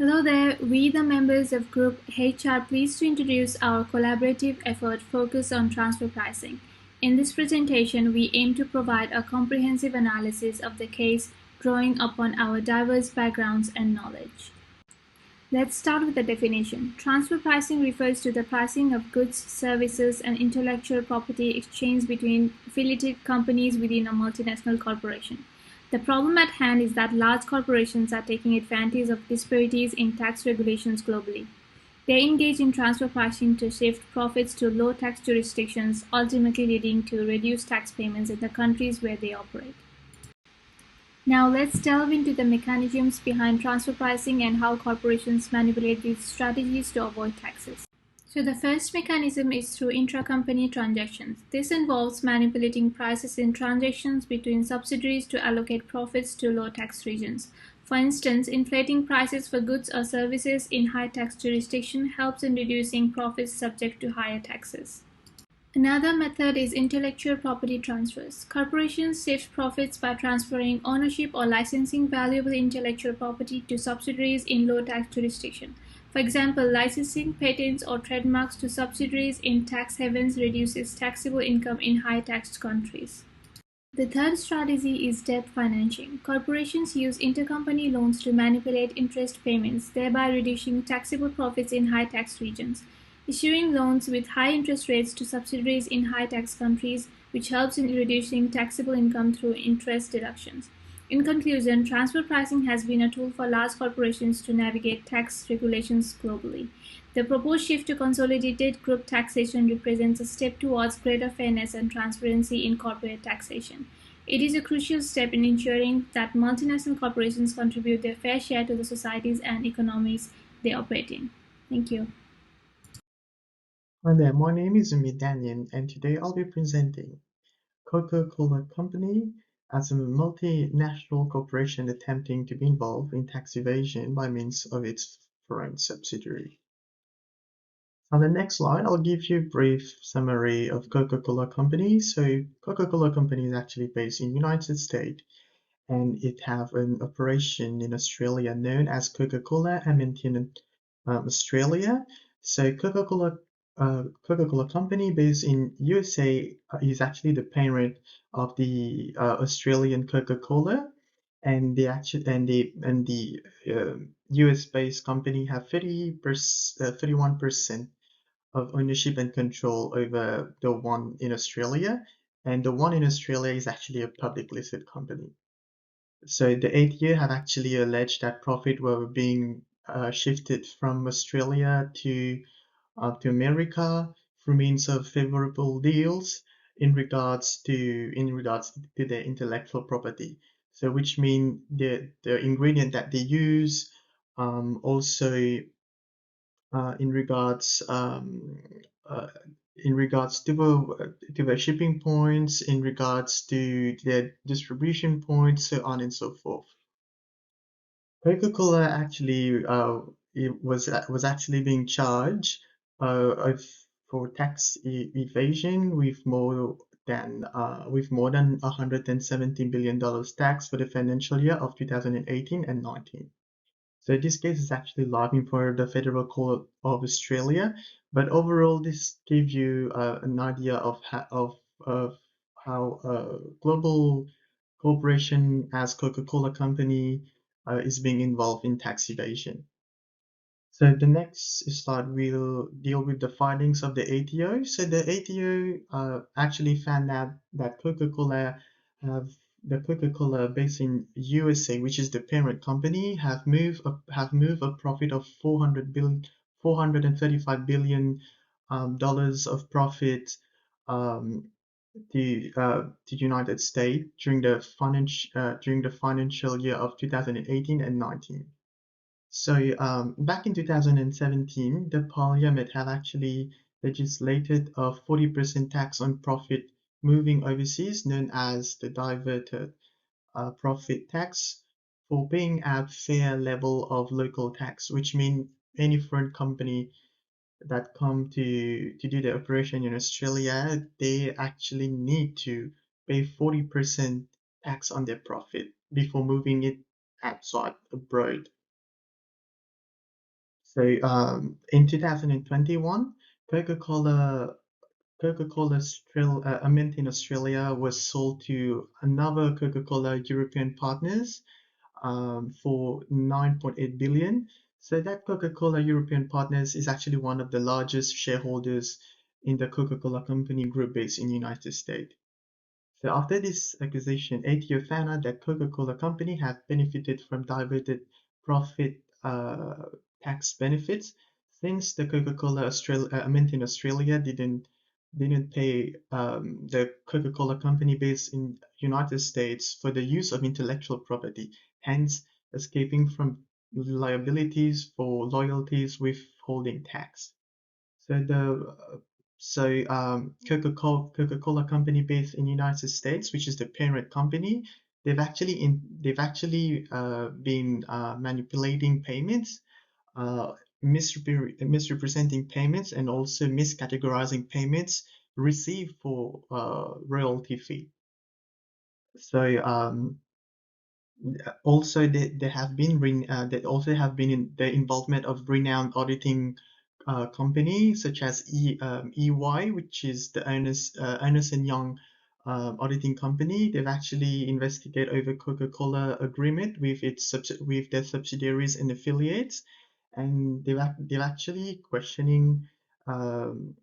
Hello there, we the members of Group H are pleased to introduce our collaborative effort focused on transfer pricing. In this presentation, we aim to provide a comprehensive analysis of the case drawing upon our diverse backgrounds and knowledge. Let's start with the definition. Transfer pricing refers to the pricing of goods, services, and intellectual property exchanged between affiliated companies within a multinational corporation. The problem at hand is that large corporations are taking advantage of disparities in tax regulations globally. They engage in transfer pricing to shift profits to low tax jurisdictions, ultimately leading to reduced tax payments in the countries where they operate. Now let's delve into the mechanisms behind transfer pricing and how corporations manipulate these strategies to avoid taxes. So the first mechanism is through intracompany transactions. This involves manipulating prices in transactions between subsidiaries to allocate profits to low tax regions. For instance, inflating prices for goods or services in high tax jurisdiction helps in reducing profits subject to higher taxes. Another method is intellectual property transfers. Corporations shift profits by transferring ownership or licensing valuable intellectual property to subsidiaries in low-tax jurisdictions. For example, licensing patents or trademarks to subsidiaries in tax havens reduces taxable income in high-taxed countries. The third strategy is debt financing. Corporations use intercompany loans to manipulate interest payments, thereby reducing taxable profits in high-tax regions. Issuing loans with high interest rates to subsidiaries in high-tax countries, which helps in reducing taxable income through interest deductions. In conclusion, transfer pricing has been a tool for large corporations to navigate tax regulations globally. The proposed shift to consolidated group taxation represents a step towards greater fairness and transparency in corporate taxation. It is a crucial step in ensuring that multinational corporations contribute their fair share to the societies and economies they operate in. Thank you. Hi there, my name is Umid Danyan, and today I'll be presenting Coca-Cola Company as a multinational corporation attempting to be involved in tax evasion by means of its foreign subsidiary. On the next slide, I'll give you a brief summary of Coca-Cola Company. So Coca-Cola Company is actually based in the United States, and it have an operation in Australia known as Coca-Cola and maintained Australia. So Coca-Cola Company based in USA is actually the parent of the Australian Coca-Cola, and the US based company have 31% of ownership and control over the one in Australia, and the one in Australia is actually a public listed company. So the ATO have actually alleged that profit were being shifted from Australia to America through means of favorable deals in regards to their intellectual property. So which mean the ingredient that they use, also in regards uh, to the shipping points, in regards to their distribution points, so on and so forth. Coca-Cola actually it was actually being charged for tax evasion with more than $170 billion tax for the financial year of 2018 and 19. So this case is actually live in front of the Federal Court of Australia, but overall this gives you an idea of how a global corporation as Coca-Cola Company is being involved in tax evasion. So the next slide will deal with the findings of the ATO. So the ATO actually found out that have Coca-Cola based in USA, which is the parent company, have moved a profit of 435 billion dollars of profit um, to United States during the financial year of 2018 and 19. So back in 2017, the Parliament had actually legislated a 40% tax on profit moving overseas, known as the diverted profit tax, for paying out fair level of local tax, which means any foreign company that come to do the operation in Australia, they actually need to pay 40% tax on their profit before moving it outside abroad. So in 2021, Coca-Cola Coca-Cola a mint in Australia was sold to another Coca-Cola European partners for 9.8 billion. So that Coca-Cola European partners is actually one of the largest shareholders in the Coca-Cola Company group based in the United States. So after this acquisition, ATO found out that Coca-Cola Company had benefited from diverted profit tax benefits since the Coca-Cola mint in Australia didn't pay the Coca-Cola Company based in United States for the use of intellectual property, hence escaping from liabilities for loyalties withholding tax. So Coca-Cola Company based in the United States, which is the parent company, they've actually been manipulating payments, uh, misrepresenting payments, and also miscategorizing payments received for royalty fee. So also they also have been in the involvement of renowned auditing company such as EY, which is the Ernest and Young auditing company. They've actually investigated over Coca-Cola agreement with with their subsidiaries and affiliates, and they're actually questioning um,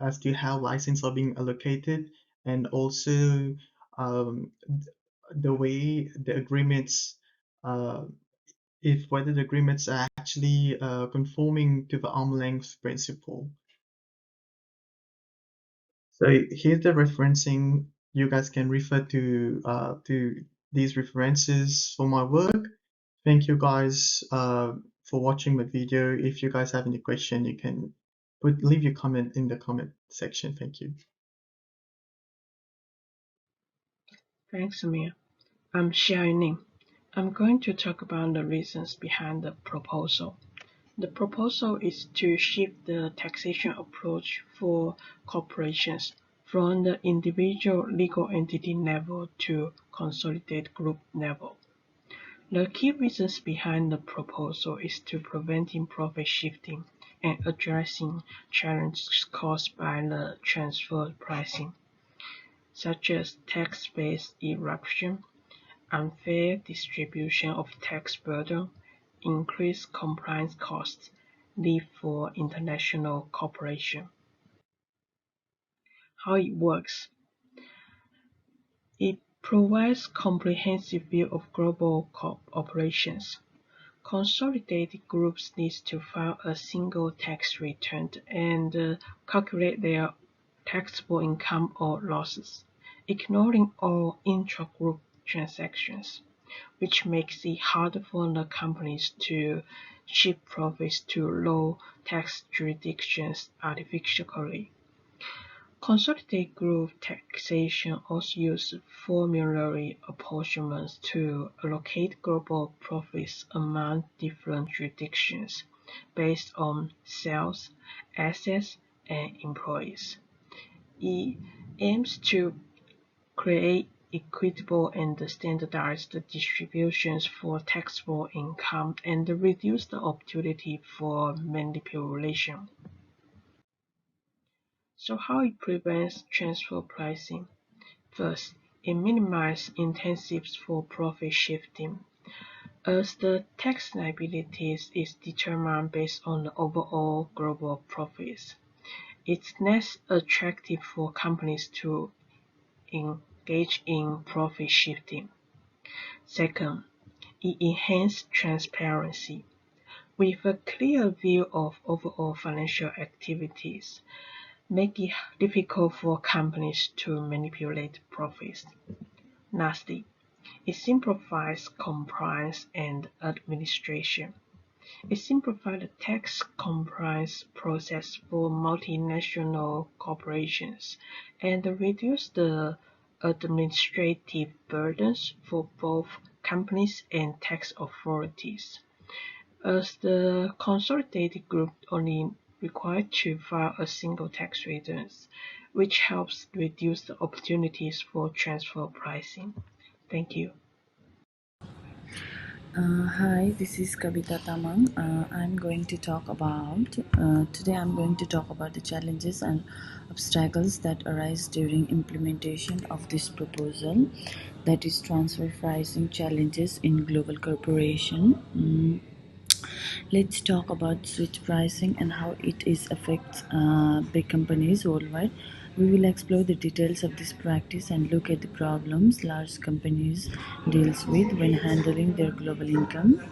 as to how licenses are being allocated, and also um, the way the agreements, uh, if whether the agreements are actually conforming to the arm length principle. So here's the referencing. You guys can refer to these references for my work. Thank you guys for watching my video. If you guys have any question, you can leave your comment in the comment section. Thank you. Thanks, Amir. I'm Xiaoning. I'm going to talk about the reasons behind the proposal. The proposal is to shift the taxation approach for corporations from the individual legal entity level to consolidated group level. The key reasons behind the proposal is to preventing profit shifting and addressing challenges caused by the transfer pricing, such as tax-based eruption, unfair distribution of tax burden, increased compliance costs, need for international cooperation. How it works. It provides comprehensive view of global operations. Consolidated groups need to file a single tax return and calculate their taxable income or losses, ignoring all intra-group transactions, which makes it harder for the companies to shift profits to low-tax jurisdictions artificially. Consolidated group taxation also uses formulary apportionments to allocate global profits among different jurisdictions based on sales, assets, and employees. It aims to create equitable and standardized distributions for taxable income and reduce the opportunity for manipulation. So how it prevents transfer pricing? First, it minimizes incentives for profit shifting, as the tax liability is determined based on the overall global profits. It's less attractive for companies to engage in profit shifting. Second, it enhances transparency. With a clear view of overall financial activities, make it difficult for companies to manipulate profits. Lastly, it simplifies compliance and administration. It simplifies the tax compliance process for multinational corporations and reduces the administrative burdens for both companies and tax authorities, as the consolidated group only required to file a single tax return, which helps reduce the opportunities for transfer pricing. Thank you. Hi, this is Kavita Tamang. Today I'm going to talk about the challenges and obstacles that arise during implementation of this proposal, that is transfer pricing challenges in global corporation. Let's talk about switch pricing and how it is affects big companies worldwide. We will explore the details of this practice and look at the problems large companies deals with when handling their global income.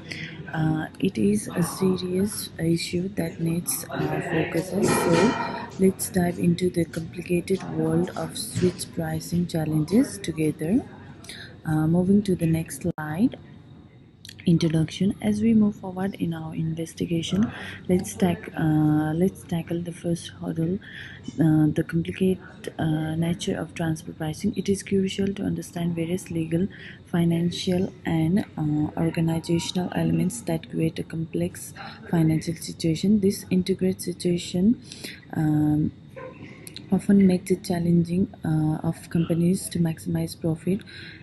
It is a serious issue that needs focuses. So let's dive into the complicated world of switch pricing challenges together. Moving to the next slide. Introduction. As we move forward in our investigation, let's tackle the first hurdle, the complicated nature of transfer pricing. It is crucial to understand various legal, financial, and organizational elements that create a complex financial situation. This integrated situation um, often makes it challenging of companies to maximize profit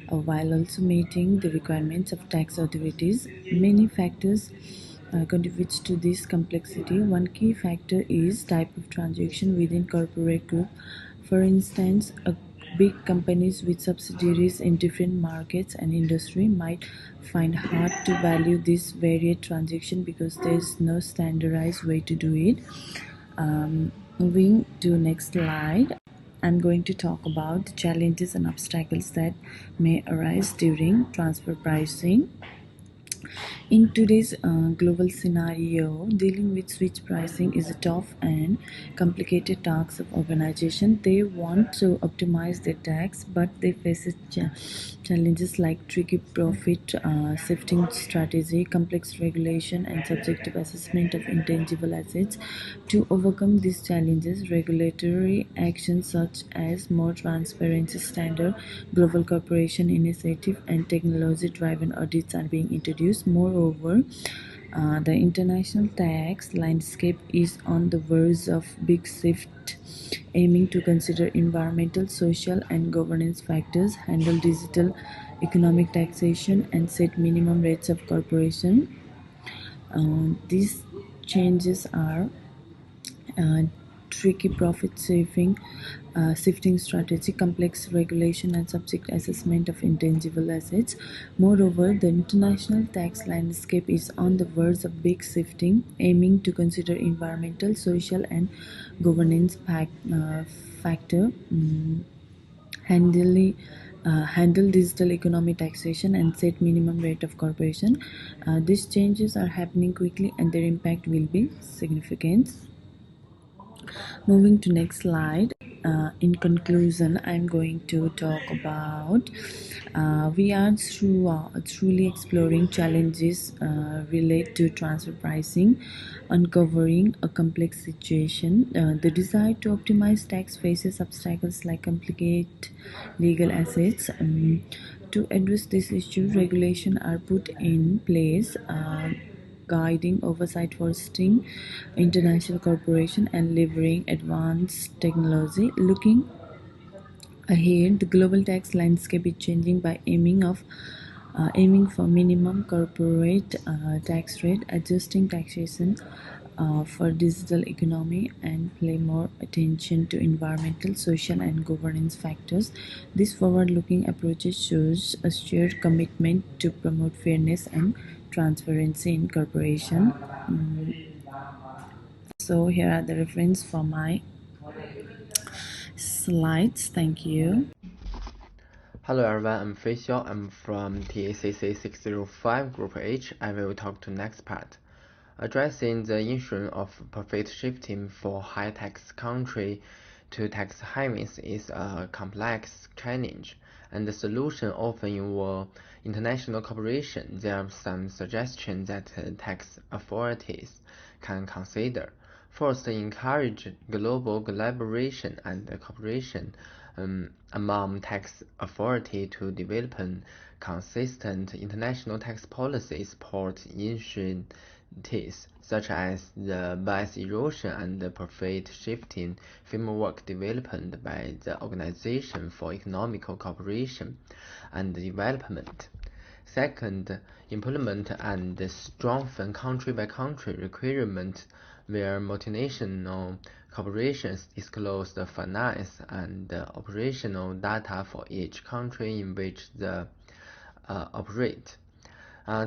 while also meeting the requirements of tax authorities. Many factors contribute to this complexity. One key factor is type of transaction within corporate group. For instance, a big companies with subsidiaries in different markets and industry might find hard to value this varied transaction because there is no standardized way to do it. Moving to next slide, I'm going to talk about the challenges and obstacles that may arise during transfer pricing. In today's global scenario, dealing with switch pricing is a tough and complicated task of organization. They want to optimize their tax, but they face challenges like tricky profit shifting strategy, complex regulation, and subjective assessment of intangible assets. To overcome these challenges, regulatory actions such as more transparency standard, global corporation initiative, and technology-driven audits are being introduced. Moreover, the international tax landscape is on the verge of big shift, aiming to consider environmental, social, and governance factors, handle digital economic taxation, and set minimum rates of corporation. These changes are tricky profit saving, shifting strategy, complex regulation, and subject assessment of intangible assets. Moreover, the international tax landscape is on the verge of big shifting, aiming to consider environmental, social, and governance factor. Handle digital economic taxation and set minimum rate of corporation. These changes are happening quickly and their impact will be significant. Moving to next slide. In conclusion, I'm going to talk about we are truly exploring challenges related to transfer pricing, uncovering a complex situation. The desire to optimize tax faces obstacles like complicate legal assets. To address this issue, regulations are put in place. Guiding oversight fostering international cooperation and leveraging advanced technology. Looking ahead, the global tax landscape is changing by aiming for minimum corporate tax rate, adjusting taxation for digital economy, and pay more attention to environmental, social, and governance factors. This forward-looking approach shows a shared commitment to promote fairness and transparency in corporation. So here are the reference for my slides. Thank you. Hello everyone, I'm Fei Xiao. I'm from TACC 605 Group H. I will talk to next part. Addressing the issue of profit shifting for high-tax country to tax havens is a complex challenge, and the solution often involve international cooperation. There are some suggestions that tax authorities can consider. First, encourage global collaboration and cooperation among tax authorities to develop consistent international tax policy, support initiatives such as the wealth erosion and the profit shifting framework developed by the Organization for Economic Cooperation and Development. Second, implement and strengthen country-by-country requirements where multinational corporations disclose the finance and operational data for each country in which they operate.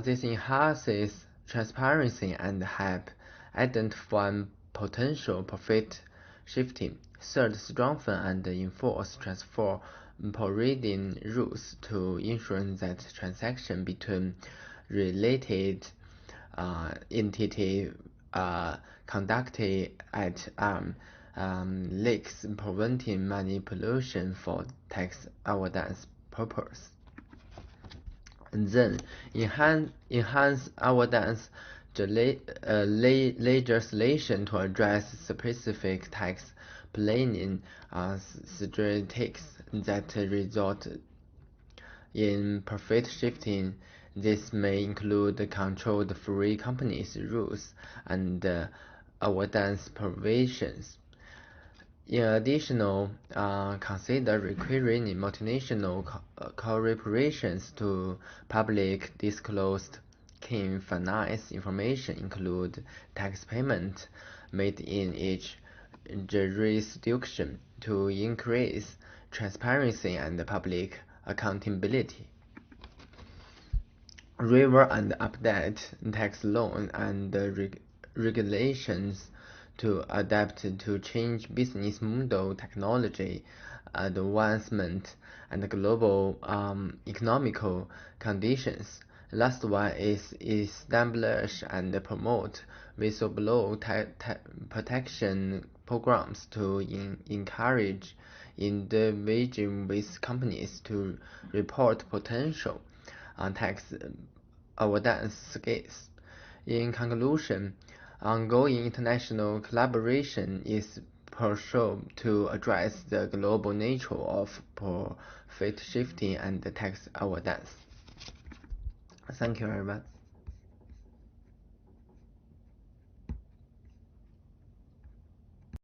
This enhances transparency and help identify potential profit shifting. Third, strengthen and enforce transfer pricing rules to ensure that transactions between related entities conducted at length, preventing manipulation for tax avoidance purposes. And then enhance avoidance legislation to address specific tax planning strategies that result in profit shifting. This may include controlled free companies rules and avoidance provisions. In addition, consider requiring multinational corporations to public disclose key finance information, include tax payments made in each jurisdiction, to increase transparency and public accountability. Review and update tax laws and regulations to adapt to change business model, technology advancement, and global economical conditions. Last one is establish and promote whistleblower protection programs to encourage individuals with companies to report potential tax avoidance cases. In conclusion, ongoing international collaboration is pursued to address the global nature of profit shifting and tax avoidance. Thank you very much.